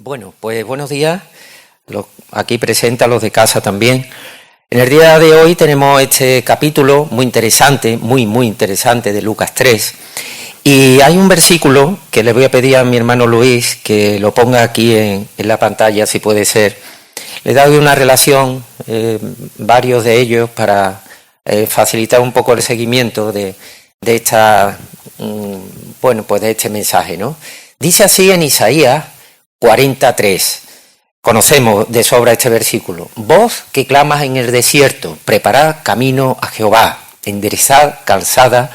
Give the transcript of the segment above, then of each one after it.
Bueno, pues buenos días, aquí presentes, los de casa también. En el día de hoy tenemos este capítulo muy interesante, muy interesante de Lucas 3. Y hay un versículo que le voy a pedir a mi hermano Luis que lo ponga aquí en la pantalla, si puede ser. Le he dado una relación, varios de ellos, para facilitar un poco el seguimiento de esta, pues de este mensaje, ¿no? Dice así en Isaías 43. Conocemos de sobra este versículo. Voz que clamas en el desierto, preparad camino a Jehová, enderezad calzada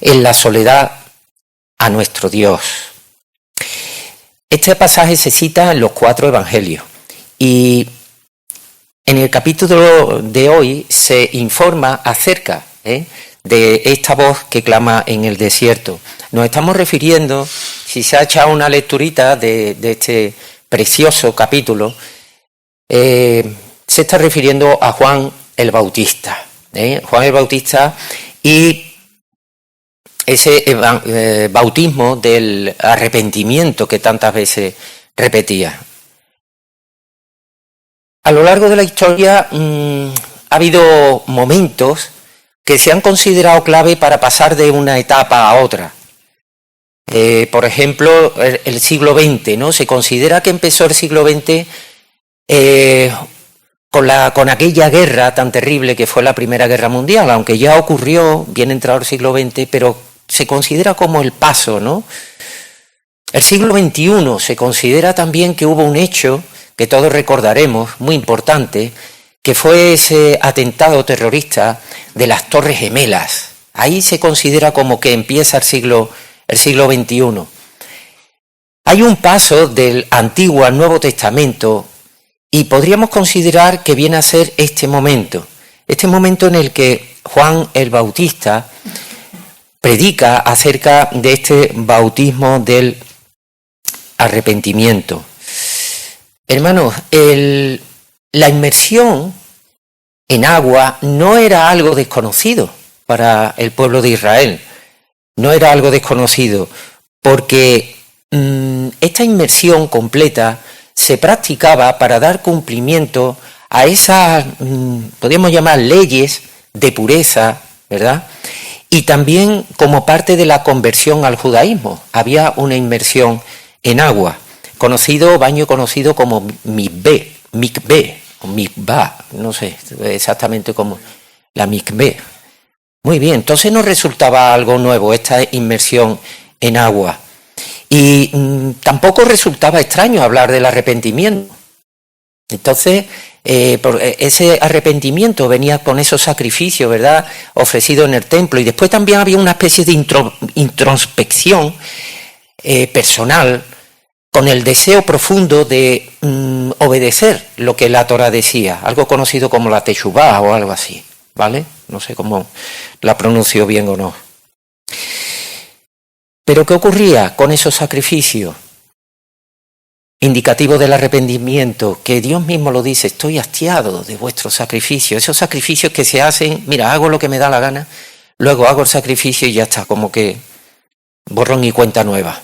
en la soledad a nuestro Dios. Este pasaje se cita en los 4 evangelios y en el capítulo de hoy se informa acerca de esta voz que clama en el desierto. Nos estamos refiriendo, si se ha echado una lecturita de este precioso capítulo, se está refiriendo a Juan el Bautista. Juan el Bautista y ese bautismo del arrepentimiento que tantas veces repetía. A lo largo de la historia ha habido momentos que se han considerado clave para pasar de una etapa a otra. Por ejemplo, el siglo XX, ¿no? Se considera que empezó el siglo XX con aquella guerra tan terrible que fue la Primera Guerra Mundial, aunque ya ocurrió bien entrado el siglo XX, pero se considera como el paso, ¿no? El siglo XXI se considera también que hubo un hecho que todos recordaremos, muy importante, que fue ese atentado terrorista de las Torres Gemelas. Ahí se considera como que empieza el siglo XXI. Hay un paso del Antiguo al Nuevo Testamento y podríamos considerar que viene a ser este momento en el que Juan el Bautista predica acerca de este bautismo del arrepentimiento. Hermanos, la inmersión en agua no era algo desconocido para el pueblo de Israel. No era algo desconocido, porque esta inmersión completa se practicaba para dar cumplimiento a esas, podríamos llamar, leyes de pureza, ¿verdad? Y también como parte de la conversión al judaísmo. Había una inmersión en agua, baño conocido como mikvé, o mikvah, no sé exactamente cómo, la mikvé. Muy bien, entonces no resultaba algo nuevo esta inmersión en agua. Y tampoco resultaba extraño hablar del arrepentimiento. Entonces, ese arrepentimiento venía con esos sacrificios, ¿verdad?, ofrecidos en el templo. Y después también había una especie de introspección personal con el deseo profundo de obedecer lo que la Torá decía, algo conocido como la Teshuvá o algo así, ¿vale? No sé cómo la pronuncio bien o no. Pero ¿qué ocurría con esos sacrificios indicativos del arrepentimiento? Que Dios mismo lo dice, estoy hastiado de vuestros sacrificios. Esos sacrificios que se hacen, mira, hago lo que me da la gana, luego hago el sacrificio y ya está, como que borrón y cuenta nueva.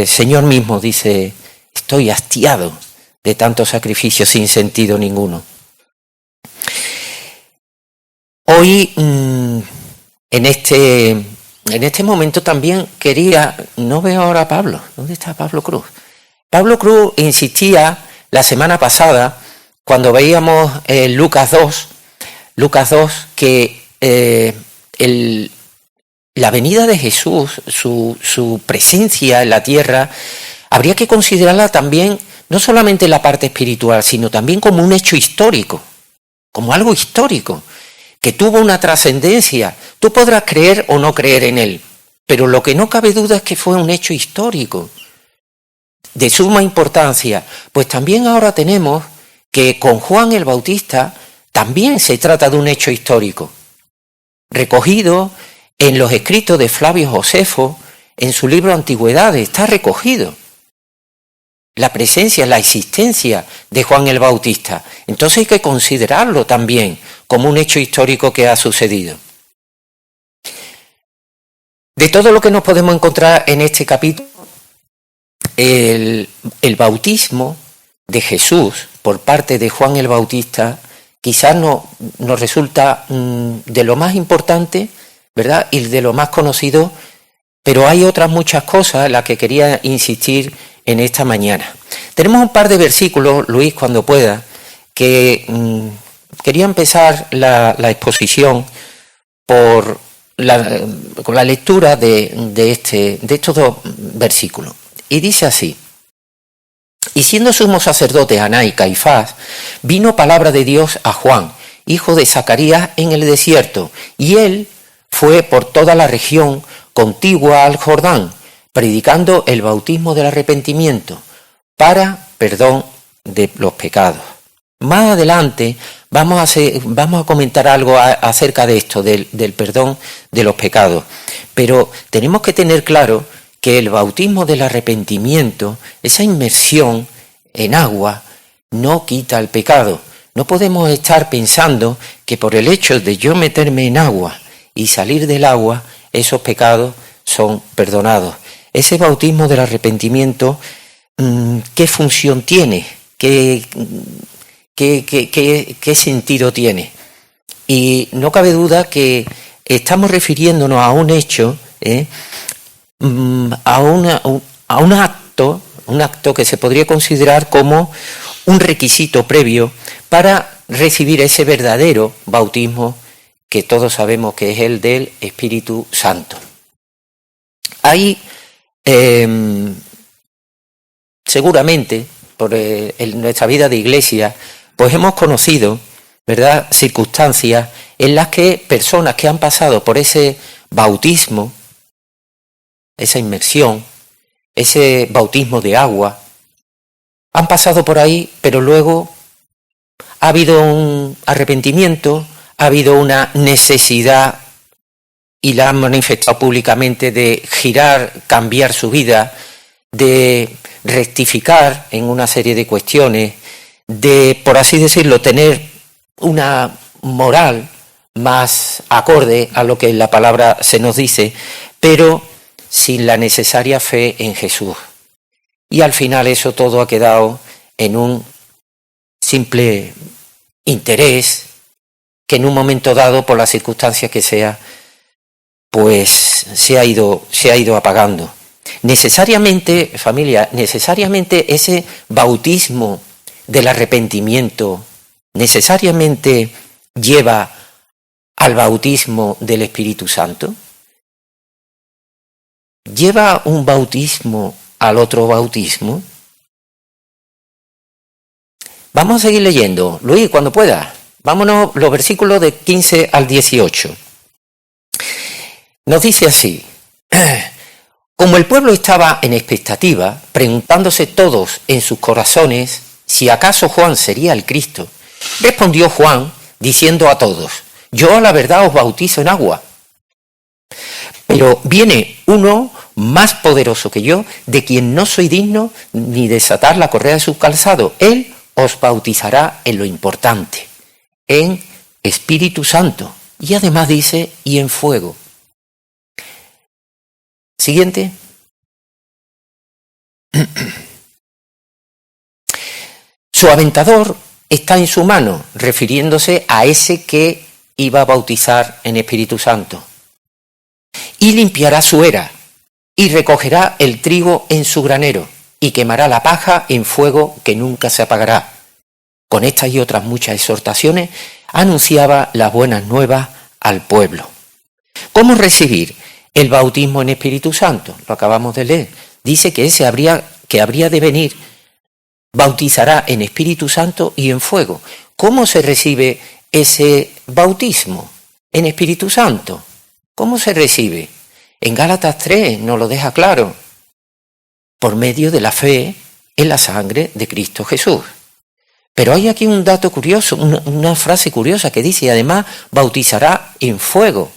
Señor mismo dice, estoy hastiado de tantos sacrificios sin sentido ninguno. Hoy, en este momento también no veo ahora a Pablo. ¿Dónde está Pablo Cruz? Pablo Cruz insistía la semana pasada, cuando veíamos Lucas 2, que la venida de Jesús, su presencia en la tierra, habría que considerarla también, no solamente en la parte espiritual, sino también como un hecho histórico, como algo histórico, que tuvo una trascendencia. Tú podrás creer o no creer en él, pero lo que no cabe duda es que fue un hecho histórico de suma importancia. Pues también ahora tenemos que con Juan el Bautista también se trata de un hecho histórico, recogido en los escritos de Flavio Josefo, en su libro Antigüedades, está recogido la presencia, la existencia de Juan el Bautista. Entonces hay que considerarlo también como un hecho histórico que ha sucedido. De todo lo que nos podemos encontrar en este capítulo, el bautismo de Jesús por parte de Juan el Bautista quizás nos resulta de lo más importante, ¿verdad? Y de lo más conocido, pero hay otras muchas cosas en las que quería insistir en esta mañana. Tenemos un par de versículos, Luis, cuando pueda, que quería empezar la exposición con la lectura de estos dos versículos. Y dice así: y siendo sumos sacerdotes Anás y Caifás, vino palabra de Dios a Juan, hijo de Zacarías, en el desierto, y él fue por toda la región contigua al Jordán, predicando el bautismo del arrepentimiento para perdón de los pecados. Más adelante vamos a comentar algo acerca de esto, del perdón de los pecados, pero tenemos que tener claro que el bautismo del arrepentimiento, esa inmersión en agua, no quita el pecado. No podemos estar pensando que por el hecho de yo meterme en agua y salir del agua, esos pecados son perdonados. Ese bautismo del arrepentimiento, ¿qué función tiene? ¿Qué sentido tiene? Y no cabe duda que estamos refiriéndonos a un hecho, a un acto que se podría considerar como un requisito previo para recibir ese verdadero bautismo que todos sabemos que es el del Espíritu Santo. Hay seguramente en nuestra vida de iglesia pues hemos conocido, ¿verdad?, circunstancias en las que personas que han pasado por ese bautismo, esa inmersión, ese bautismo de agua, han pasado por ahí, pero luego ha habido un arrepentimiento, ha habido una necesidad y la han manifestado públicamente de girar, cambiar su vida, de rectificar en una serie de cuestiones, de, por así decirlo, tener una moral más acorde a lo que en la palabra se nos dice, pero sin la necesaria fe en Jesús. Y al final eso todo ha quedado en un simple interés que en un momento dado, por las circunstancias que sea, pues se ha ido apagando. Necesariamente, familia, necesariamente ese bautismo del arrepentimiento necesariamente lleva al bautismo del Espíritu Santo. ¿Lleva un bautismo al otro bautismo? Vamos a seguir leyendo. Luis, cuando pueda. Vámonos los versículos de 15 al 18. Nos dice así: como el pueblo estaba en expectativa, preguntándose todos en sus corazones si acaso Juan sería el Cristo, respondió Juan diciendo a todos: yo a la verdad os bautizo en agua, pero viene uno más poderoso que yo, de quien no soy digno ni desatar la correa de su calzado. Él os bautizará en lo importante, en Espíritu Santo, y además dice, y en fuego. Siguiente. Su aventador está en su mano, refiriéndose a ese que iba a bautizar en Espíritu Santo. Y limpiará su era, y recogerá el trigo en su granero, y quemará la paja en fuego que nunca se apagará. Con estas y otras muchas exhortaciones anunciaba las buenas nuevas al pueblo. ¿Cómo recibir el bautismo en Espíritu Santo? Lo acabamos de leer. Dice que ese que habría de venir bautizará en Espíritu Santo y en fuego. ¿Cómo se recibe ese bautismo en Espíritu Santo? ¿Cómo se recibe? En Gálatas 3 nos lo deja claro. Por medio de la fe en la sangre de Cristo Jesús. Pero hay aquí un dato curioso, una frase curiosa que dice, y además bautizará en fuego.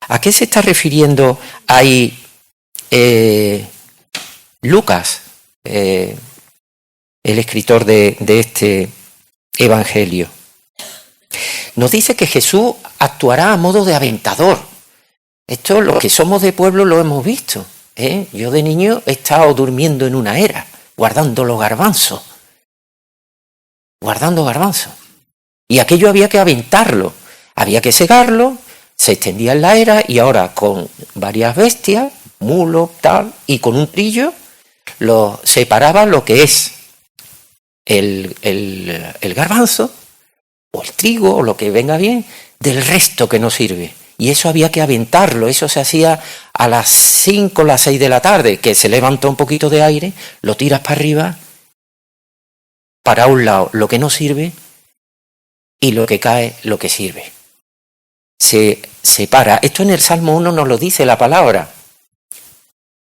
¿A qué se está refiriendo ahí Lucas, el escritor de este evangelio? Nos dice que Jesús actuará a modo de aventador. Esto, los que somos de pueblo, lo hemos visto. Yo de niño he estado durmiendo en una era, guardando los garbanzos. Guardando garbanzos. Y aquello había que aventarlo, había que segarlo, se extendía en la era y ahora con varias bestias, mulo, tal, y con un trillo, lo separaba lo que es el garbanzo, o el trigo, o lo que venga bien, del resto que no sirve. Y eso había que aventarlo, eso se hacía a las 5 o las 6 de la tarde, que se levanta un poquito de aire, lo tiras para arriba, para un lado lo que no sirve, y lo que cae, lo que sirve. Se separa. Esto en el Salmo 1 nos lo dice la palabra,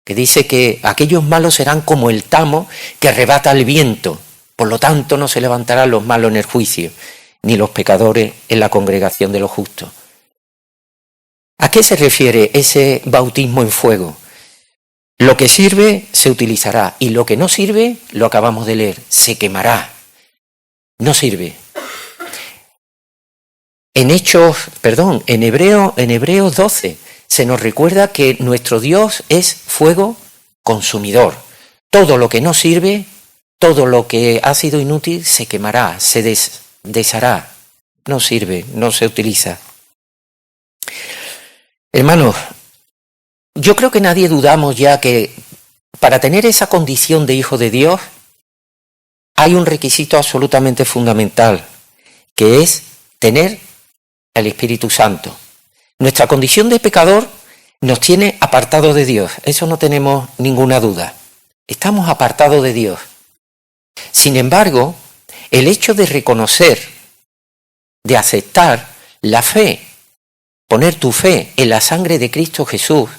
que dice que aquellos malos serán como el tamo que arrebata el viento, por lo tanto no se levantarán los malos en el juicio, ni los pecadores en la congregación de los justos. ¿A qué se refiere ese bautismo en fuego? Lo que sirve se utilizará y lo que no sirve, lo acabamos de leer, se quemará. No sirve. En Hebreos 12 se nos recuerda que nuestro Dios es fuego consumidor. Todo lo que no sirve, todo lo que ha sido inútil se quemará, se deshará. No sirve, no se utiliza. Hermanos, yo creo que nadie dudamos ya que para tener esa condición de hijo de Dios hay un requisito absolutamente fundamental, que es tener el Espíritu Santo. Nuestra condición de pecador nos tiene apartados de Dios, eso no tenemos ninguna duda. Estamos apartados de Dios. Sin embargo, el hecho de reconocer, de aceptar la fe, poner tu fe en la sangre de Cristo Jesús,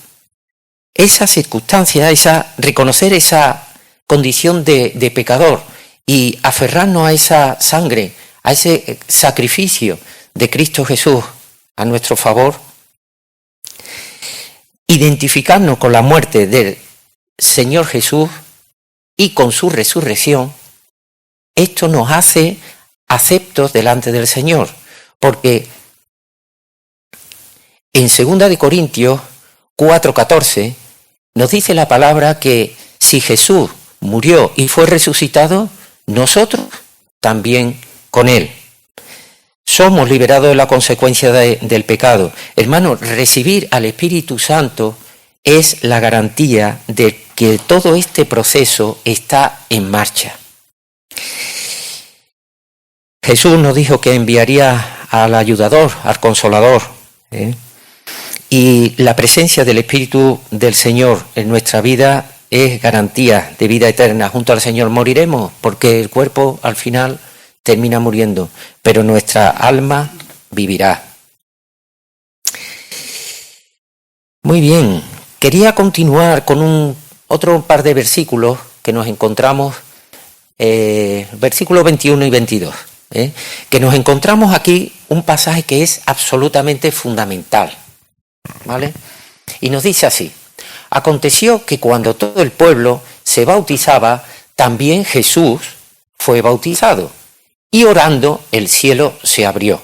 esa circunstancia, reconocer esa condición de pecador y aferrarnos a esa sangre, a ese sacrificio de Cristo Jesús a nuestro favor, identificarnos con la muerte del Señor Jesús y con su resurrección, esto nos hace aceptos delante del Señor, porque en 2 Corintios 4:14 nos dice la palabra que si Jesús murió y fue resucitado, nosotros también con él. Somos liberados de la consecuencia del pecado. Hermanos, recibir al Espíritu Santo es la garantía de que todo este proceso está en marcha. Jesús nos dijo que enviaría al ayudador, al consolador, y la presencia del Espíritu del Señor en nuestra vida es garantía de vida eterna. Junto al Señor moriremos porque el cuerpo al final termina muriendo, pero nuestra alma vivirá. Muy bien, quería continuar con otro par de versículos que nos encontramos, versículos 21 y 22, que nos encontramos aquí un pasaje que es absolutamente fundamental, ¿vale? Y nos dice así: aconteció que cuando todo el pueblo se bautizaba, también Jesús fue bautizado, y orando el cielo se abrió,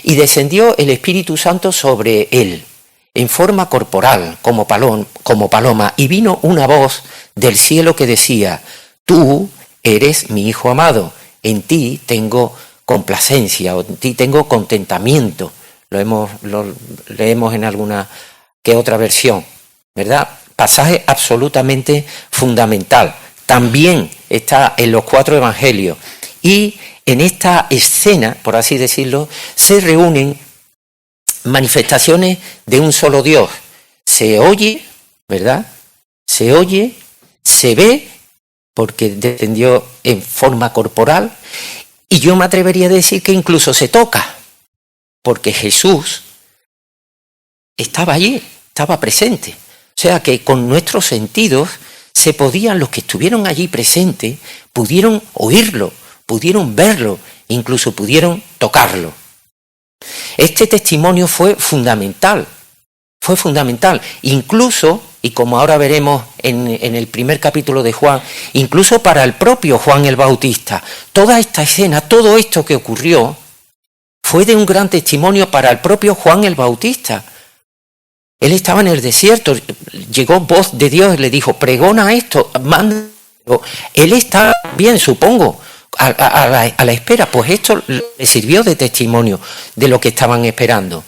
y descendió el Espíritu Santo sobre él, en forma corporal, como paloma, y vino una voz del cielo que decía: tú eres mi Hijo amado, en ti tengo complacencia, o en ti tengo contentamiento. Lo leemos en alguna que otra versión, ¿verdad? Pasaje absolutamente fundamental. También está en los 4 evangelios. Y en esta escena, por así decirlo, se reúnen manifestaciones de un solo Dios. Se oye, ¿verdad? Se oye, se ve, porque descendió en forma corporal, y yo me atrevería a decir que incluso se toca, porque Jesús estaba allí, estaba presente. O sea que con nuestros sentidos los que estuvieron allí presentes, pudieron oírlo, pudieron verlo, incluso pudieron tocarlo. Este testimonio fue fundamental, incluso, y como ahora veremos en el primer capítulo de Juan, incluso para el propio Juan el Bautista. Toda esta escena, todo esto que ocurrió, fue de un gran testimonio para el propio Juan el Bautista, Él estaba en el desierto, llegó voz de Dios y le dijo, pregona esto, manda. Él está bien, supongo, a la espera, pues esto le sirvió de testimonio de lo que estaban esperando.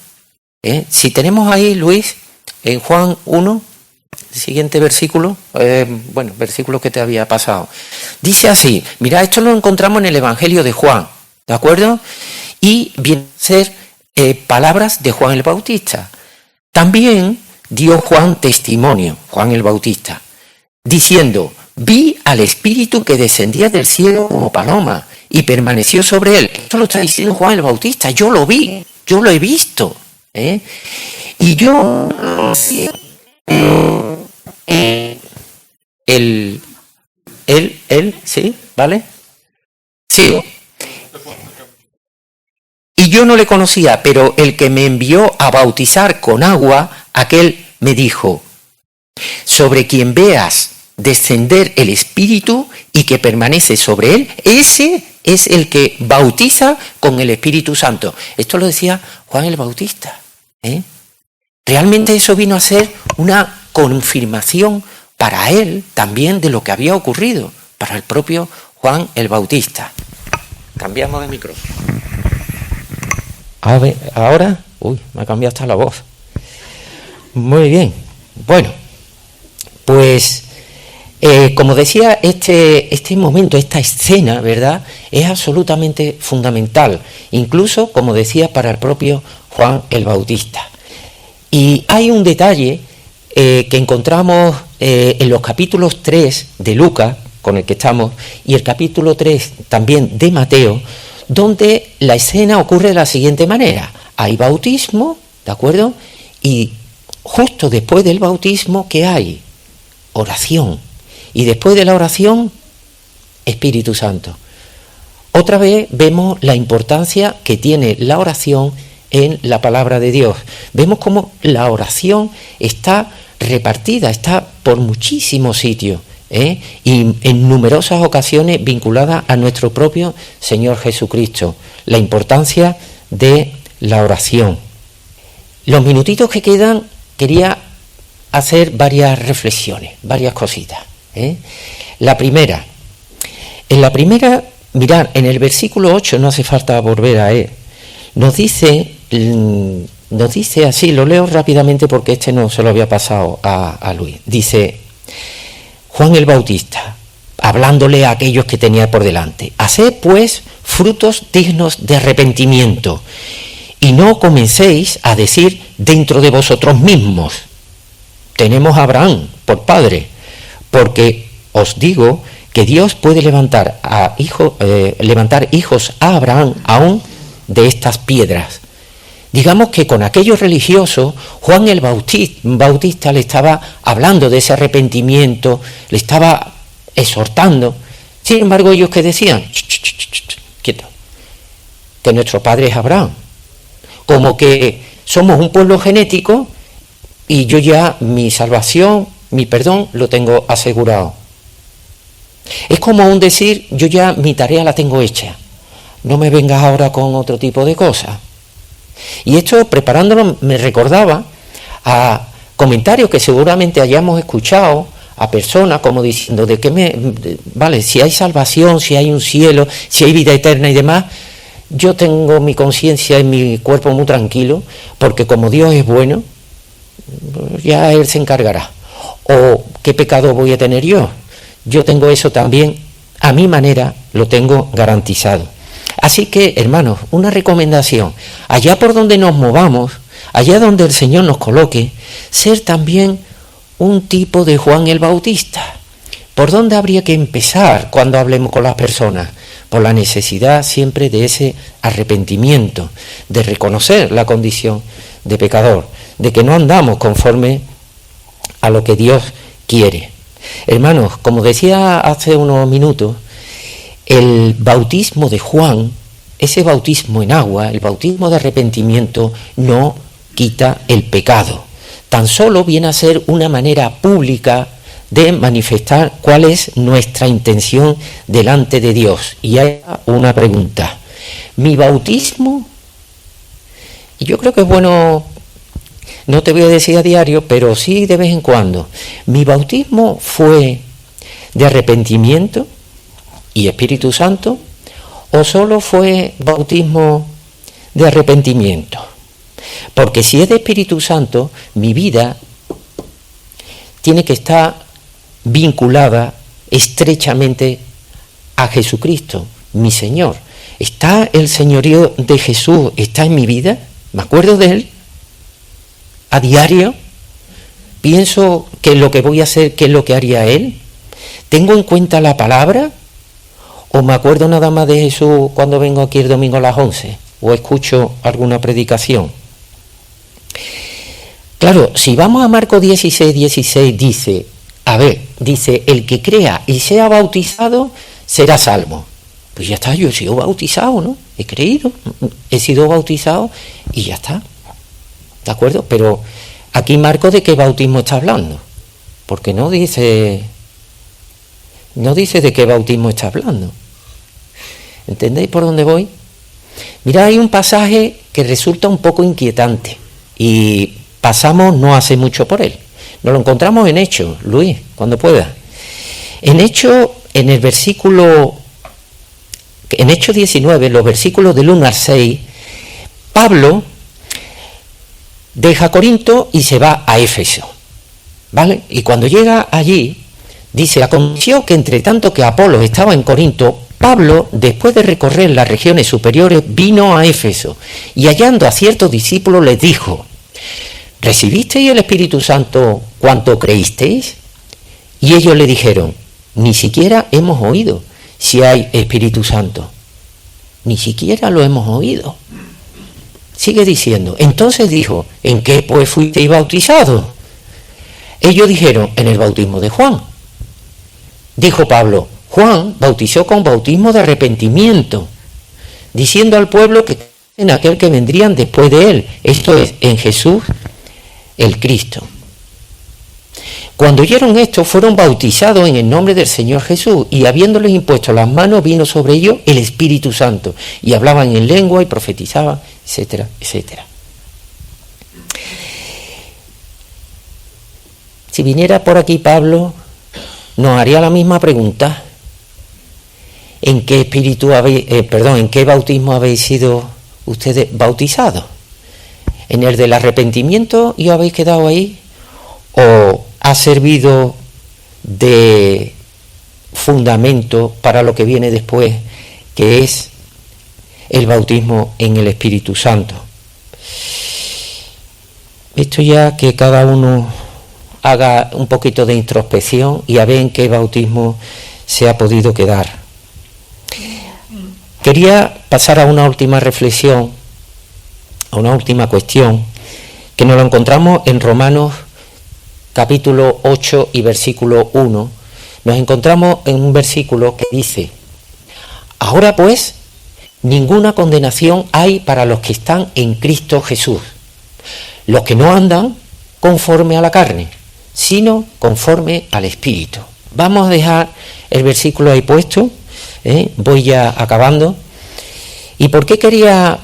Si tenemos ahí, Luis, en Juan 1, el siguiente versículo, versículo que te había pasado, dice así, mira, esto lo encontramos en el Evangelio de Juan, ¿de acuerdo? Y viene a ser palabras de Juan el Bautista. También dio Juan testimonio, Juan el Bautista, diciendo, vi al Espíritu que descendía del cielo como paloma y permaneció sobre él. Esto lo está diciendo Juan el Bautista, yo lo vi, yo lo he visto. Y yo, ¿sí? ¿Vale? Sí. Y yo no le conocía, pero el que me envió a bautizar con agua, aquel me dijo, sobre quien veas descender el Espíritu y que permanece sobre él, ese es el que bautiza con el Espíritu Santo. Esto lo decía Juan el Bautista. Realmente eso vino a ser una confirmación para él también de lo que había ocurrido, para el propio Juan el Bautista. Cambiamos de micrófono. A ver, ahora, me ha cambiado hasta la voz. Muy bien. Bueno, pues como decía, este momento, esta escena, ¿verdad?, es absolutamente fundamental, incluso, como decía, para el propio Juan el Bautista. Y hay un detalle que encontramos en los capítulos 3 de Lucas, con el que estamos, y el capítulo 3 también de Mateo, donde la escena ocurre de la siguiente manera. Hay bautismo, ¿de acuerdo? Y justo después del bautismo, ¿qué hay? Oración. Y después de la oración, Espíritu Santo. Otra vez vemos la importancia que tiene la oración en la palabra de Dios. Vemos cómo la oración está repartida, está por muchísimos sitios, y en numerosas ocasiones vinculada a nuestro propio Señor Jesucristo. La importancia de la oración. Los minutitos que quedan, quería hacer varias reflexiones, varias cositas. La primera, mirad, en el versículo 8, no hace falta volver a él, nos dice así, lo leo rápidamente porque no se lo había pasado a Luis. Dice Juan el Bautista, hablándole a aquellos que tenía por delante, haced pues frutos dignos de arrepentimiento y no comencéis a decir dentro de vosotros mismos, tenemos a Abraham por padre, porque os digo que Dios puede levantar hijos a Abraham aún de estas piedras. Digamos que con aquellos religiosos, Juan el Bautista le estaba hablando de ese arrepentimiento, le estaba exhortando. Sin embargo, ellos que decían, quieto, que nuestro padre es Abraham. Como que somos un pueblo genético y yo ya mi salvación, mi perdón, lo tengo asegurado. Es como un decir, yo ya mi tarea la tengo hecha. No me vengas ahora con otro tipo de cosas. Y esto, preparándolo, me recordaba a comentarios que seguramente hayamos escuchado a personas como diciendo, vale, si hay salvación, si hay un cielo, si hay vida eterna y demás, yo tengo mi conciencia y mi cuerpo muy tranquilo, porque como Dios es bueno, ya Él se encargará. ¿O qué pecado voy a tener yo? Yo tengo eso también, a mi manera, lo tengo garantizado. Así que, hermanos, una recomendación, allá por donde nos movamos, allá donde el Señor nos coloque, ser también un tipo de Juan el Bautista. ¿Por dónde habría que empezar cuando hablemos con las personas? Por la necesidad siempre de ese arrepentimiento, de reconocer la condición de pecador, de que no andamos conforme a lo que Dios quiere. Hermanos, como decía hace unos minutos, el bautismo de Juan, ese bautismo en agua, el bautismo de arrepentimiento, no quita el pecado. Tan solo viene a ser una manera pública de manifestar cuál es nuestra intención delante de Dios. Y hay una pregunta. ¿Mi bautismo? Y yo creo que es bueno no te voy a decir a diario, pero sí de vez en cuando. ¿Mi bautismo fue de arrepentimiento y Espíritu Santo o solo fue bautismo de arrepentimiento? Porque si es de Espíritu Santo, mi vida tiene que estar vinculada estrechamente a Jesucristo, mi Señor. ¿Está el señorío de Jesús, está en mi vida? ¿Me acuerdo de Él? ¿A diario? ¿Pienso qué es lo que voy a hacer, qué es lo que haría Él? ¿Tengo en cuenta la palabra? ¿O me acuerdo nada más de Jesús cuando vengo aquí el domingo a las 11? ¿O escucho alguna predicación? Claro, si vamos a Marcos 16, dice, el que crea y sea bautizado será salvo. Pues ya está, yo he sido bautizado, ¿no? He creído, he sido bautizado y ya está. ¿De acuerdo? Pero aquí Marcos, ¿de qué bautismo está hablando? Porque no dice de qué bautismo está hablando. ¿Entendéis por dónde voy? Mirad, hay un pasaje que resulta un poco inquietante y pasamos no hace mucho por él. Nos lo encontramos en Hechos, Luis, cuando pueda. En Hechos, en Hechos 19, los versículos del 1 al 6, Pablo deja Corinto y se va a Éfeso, ¿vale? Y cuando llega allí, dice, aconteció que entre tanto que Apolos estaba en Corinto, Pablo, después de recorrer las regiones superiores, vino a Éfeso, y hallando a ciertos discípulos les dijo, ¿recibisteis el Espíritu Santo cuanto creísteis? Y ellos le dijeron, ni siquiera hemos oído si hay Espíritu Santo. Ni siquiera lo hemos oído. Sigue diciendo, entonces dijo, ¿en qué pues fuisteis bautizados? Ellos dijeron, en el bautismo de Juan. Dijo Pablo, Juan bautizó con bautismo de arrepentimiento, diciendo al pueblo que en aquel que vendrían después de él, esto es, en Jesús el Cristo. Cuando oyeron esto, fueron bautizados en el nombre del Señor Jesús, y habiéndoles impuesto las manos, vino sobre ellos el Espíritu Santo, y hablaban en lengua y profetizaban, etcétera, etcétera. Si viniera por aquí Pablo, nos haría la misma pregunta. ¿En qué en qué bautismo habéis sido ustedes bautizados? ¿En el del arrepentimiento y os habéis quedado ahí? ¿O ha servido de fundamento para lo que viene después, que es el bautismo en el Espíritu Santo? Esto ya que cada uno haga un poquito de introspección y a ver en qué bautismo se ha podido quedar. Quería pasar a una última reflexión, a una última cuestión, que nos lo encontramos en Romanos capítulo 8 y versículo 1. Nos encontramos en un versículo que dice, ahora pues, ninguna condenación hay para los que están en Cristo Jesús, los que no andan conforme a la carne, sino conforme al Espíritu. Vamos a dejar el versículo ahí puesto, voy ya acabando. ¿Y por qué quería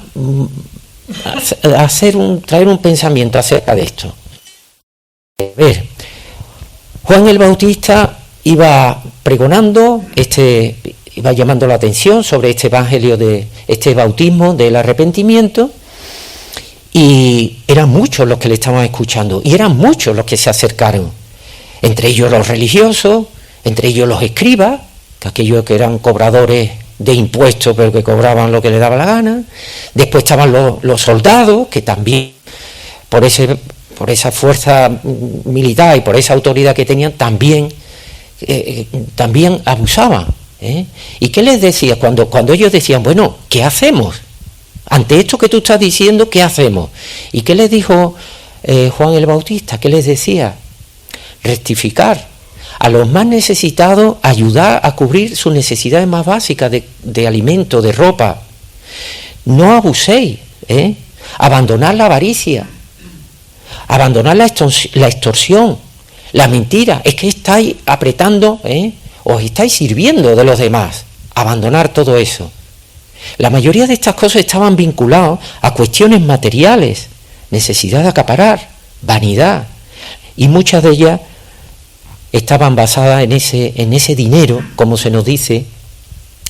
traer un pensamiento acerca de esto? A ver, Juan el Bautista iba pregonando, iba llamando la atención sobre este evangelio de este bautismo del arrepentimiento, y eran muchos los que le estaban escuchando, y eran muchos los que se acercaron, entre ellos los religiosos, entre ellos los escribas, que aquellos que eran cobradores de impuestos, pero que cobraban lo que le daba la gana. Después estaban los soldados, que también, por esa fuerza militar y por esa autoridad que tenían, también abusaban. ¿Y qué les decía? Cuando ellos decían, bueno, ¿qué hacemos? Ante esto que tú estás diciendo, ¿qué hacemos? ¿Y qué les dijo Juan el Bautista? ¿Qué les decía? Rectificar. A los más necesitados, ayudar a cubrir sus necesidades más básicas de alimento, de ropa. No abuséis, abandonar la avaricia, abandonar la extorsión, la mentira. Es que estáis apretando, os estáis sirviendo de los demás. Abandonar todo eso. La mayoría de estas cosas estaban vinculadas a cuestiones materiales, necesidad de acaparar, vanidad. Y muchas de ellas estaban basadas en ese dinero, como se nos dice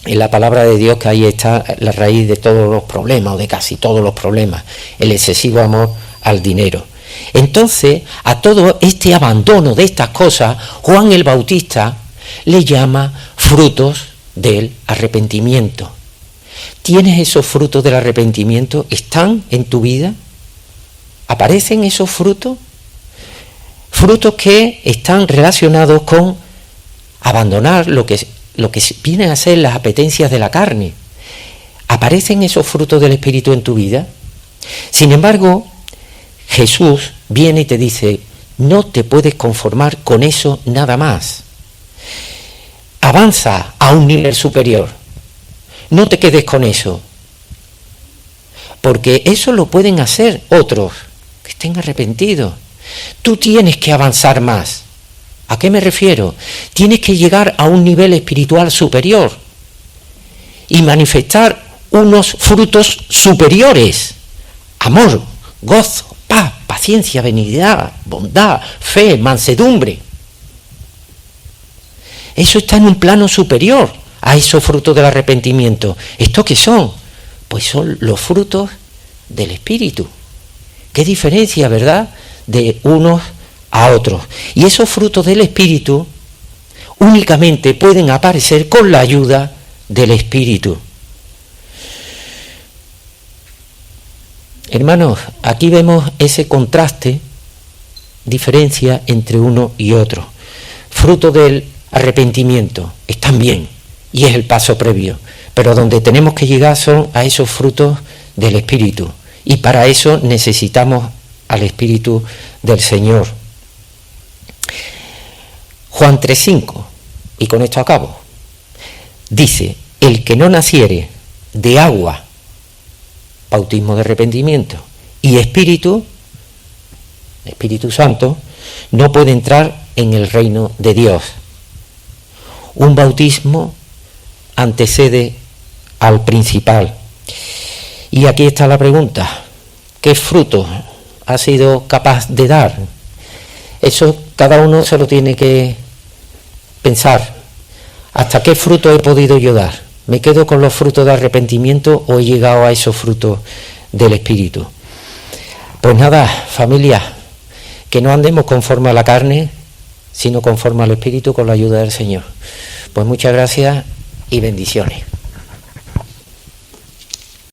en la palabra de Dios, que ahí está la raíz de todos los problemas, o de casi todos los problemas, el excesivo amor al dinero. Entonces, a todo este abandono de estas cosas, Juan el Bautista le llama frutos del arrepentimiento. ¿Tienes esos frutos del arrepentimiento? ¿Están en tu vida? ¿Aparecen esos frutos? Frutos que están relacionados con abandonar lo que vienen a ser las apetencias de la carne. ¿Aparecen esos frutos del Espíritu en tu vida? Sin embargo, Jesús viene y te dice, no te puedes conformar con eso nada más. Avanza a un nivel superior. No te quedes con eso. Porque eso lo pueden hacer otros que estén arrepentidos. Tú tienes que avanzar más. ¿A qué me refiero? Tienes que llegar a un nivel espiritual superior y manifestar unos frutos superiores. Amor, gozo, paz, paciencia, benignidad, bondad, fe, mansedumbre. Eso está en un plano superior a esos frutos del arrepentimiento. ¿Esto qué son? Pues son los frutos del Espíritu. ¿Qué diferencia, verdad?, de unos a otros. Y esos frutos del Espíritu únicamente pueden aparecer con la ayuda del Espíritu. Hermanos, aquí vemos ese contraste, diferencia entre uno y otro. Fruto del arrepentimiento están bien y es el paso previo, pero donde tenemos que llegar son a esos frutos del Espíritu, y para eso necesitamos al Espíritu del Señor. Juan 3:5, y con esto acabo, dice, el que no naciere de agua, bautismo de arrepentimiento, y Espíritu Santo, no puede entrar en el reino de Dios. Un bautismo antecede al principal. Y aquí está la pregunta, ¿qué fruto ha sido capaz de dar? Eso cada uno se lo tiene que pensar. ¿Hasta qué fruto he podido yo dar? ¿Me quedo con los frutos de arrepentimiento o he llegado a esos frutos del Espíritu? Pues nada, familia, que no andemos conforme a la carne, sino conforme al Espíritu con la ayuda del Señor. Pues muchas gracias y bendiciones.